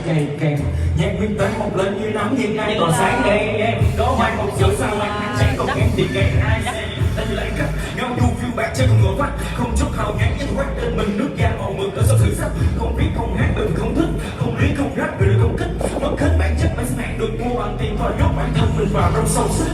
cay kèm nhạc nguyên tới một lên như nắng như ngày tỏa sáng đèn em có mai một giờ sao anh chẳng còn em thì kẹt ai anh lại cắt ngao du phiêu bạc trên con ngựa vắt không chút hào nhoáng nhưng quát lên mình nước da màu mực ở sau thử sách không biết không hát mình không thích không lý không rap người không thích mất hết bản chất bản mạng được mua bằng tiền thôi nhốt bản thân mình vào trong sâu xích.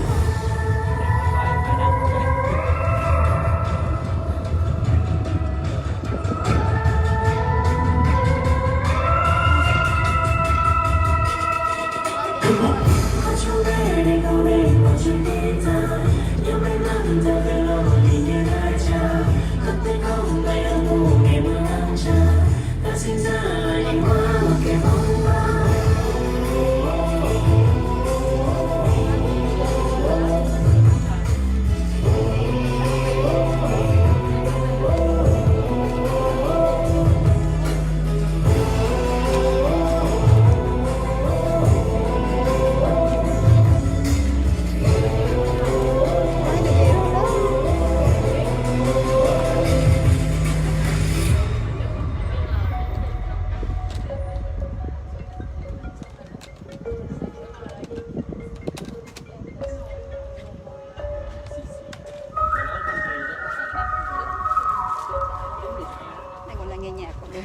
Nghe nhạc của mình.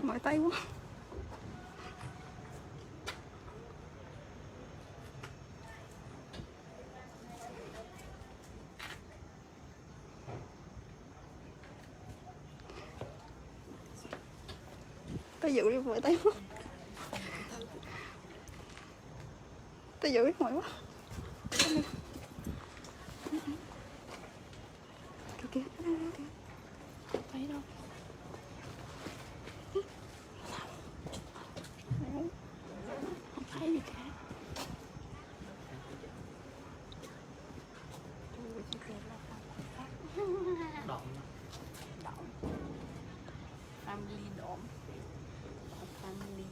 mỏi tay quá. Tay giữ đi mỏi tay quá. Tay giữ đi mỏi quá. Kìa kìa. Thấy đâu. Không thấy gì cả. Động. Động. Family độn. Family.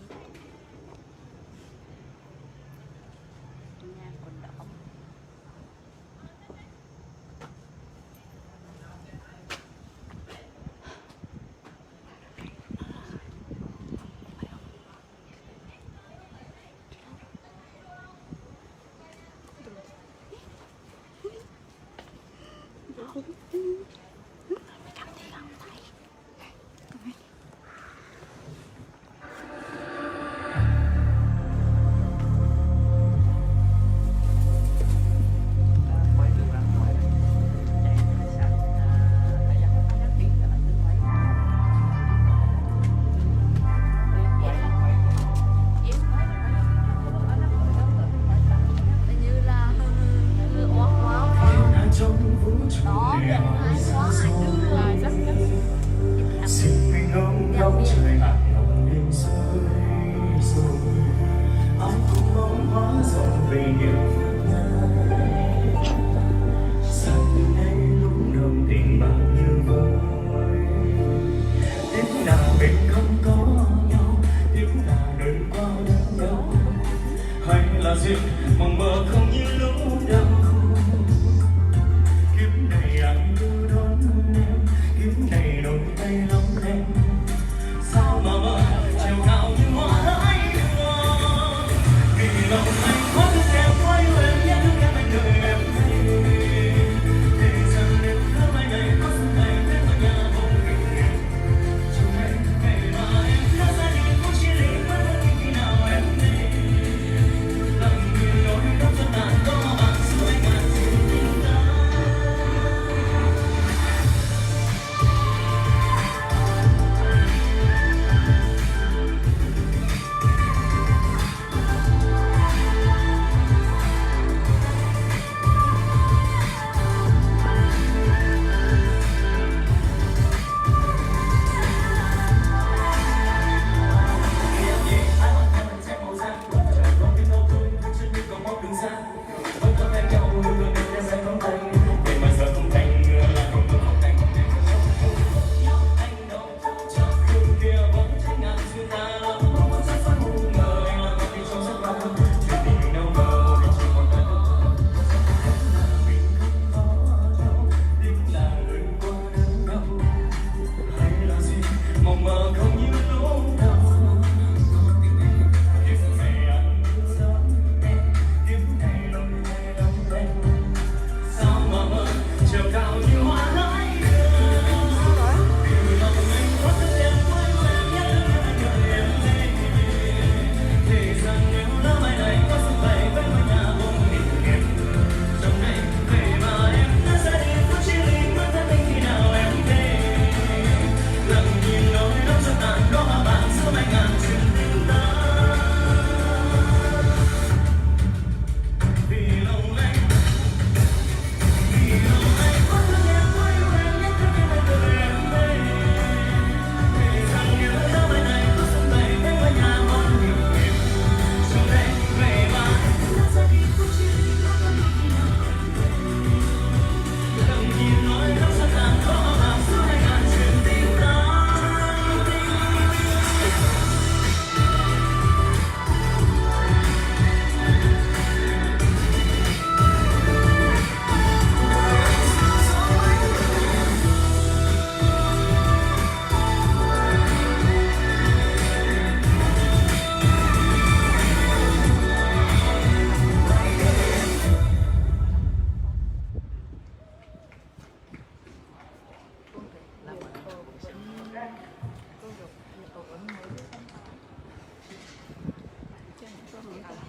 Nhà còn độn.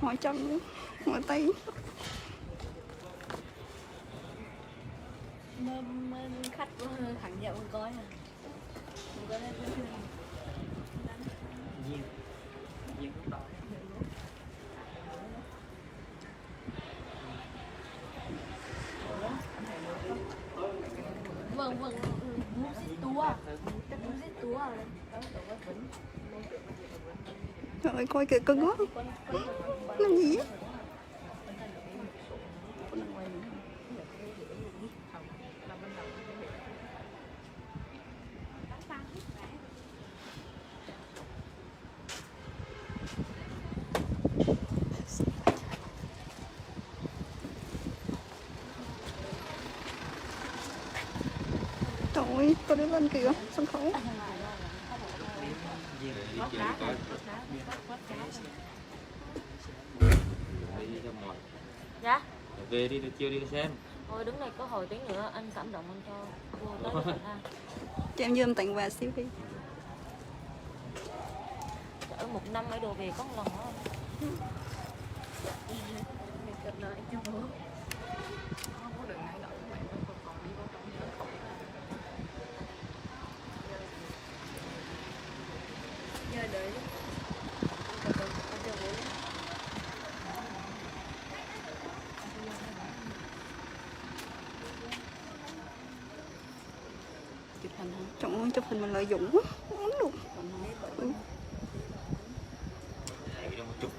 Mỏi chân nữa, mỏi tay. Khách thằng dạo con coi à. Con coi lên Duyên Duyên lúc đó vâng muốn xích tua muốn xích tua Trời ơi, coi kìa cưng quá. Làm gì á? Trời ơi, tôi đi lên kìa, sân khấu. Duyên đi chơi đi coi đi cho mỏi dạ về đi được chiều đi xem thôi đứng đây có hồi tiếng nữa anh cảm động anh cho vô tới ha. Cho em vô em tặng quà xíu đi. Ở một năm ở đồ về có một lần đó giờ đợi Chụp hình hả? Trời ơi, chụp hình mình lợi dụng quá. Không được. để cho một chục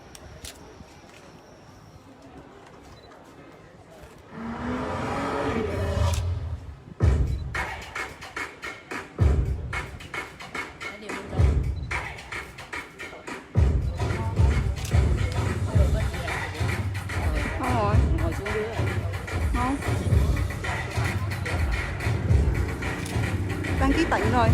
Rồi. ngồi xuống dưới Không. Đăng ký tặng rồi.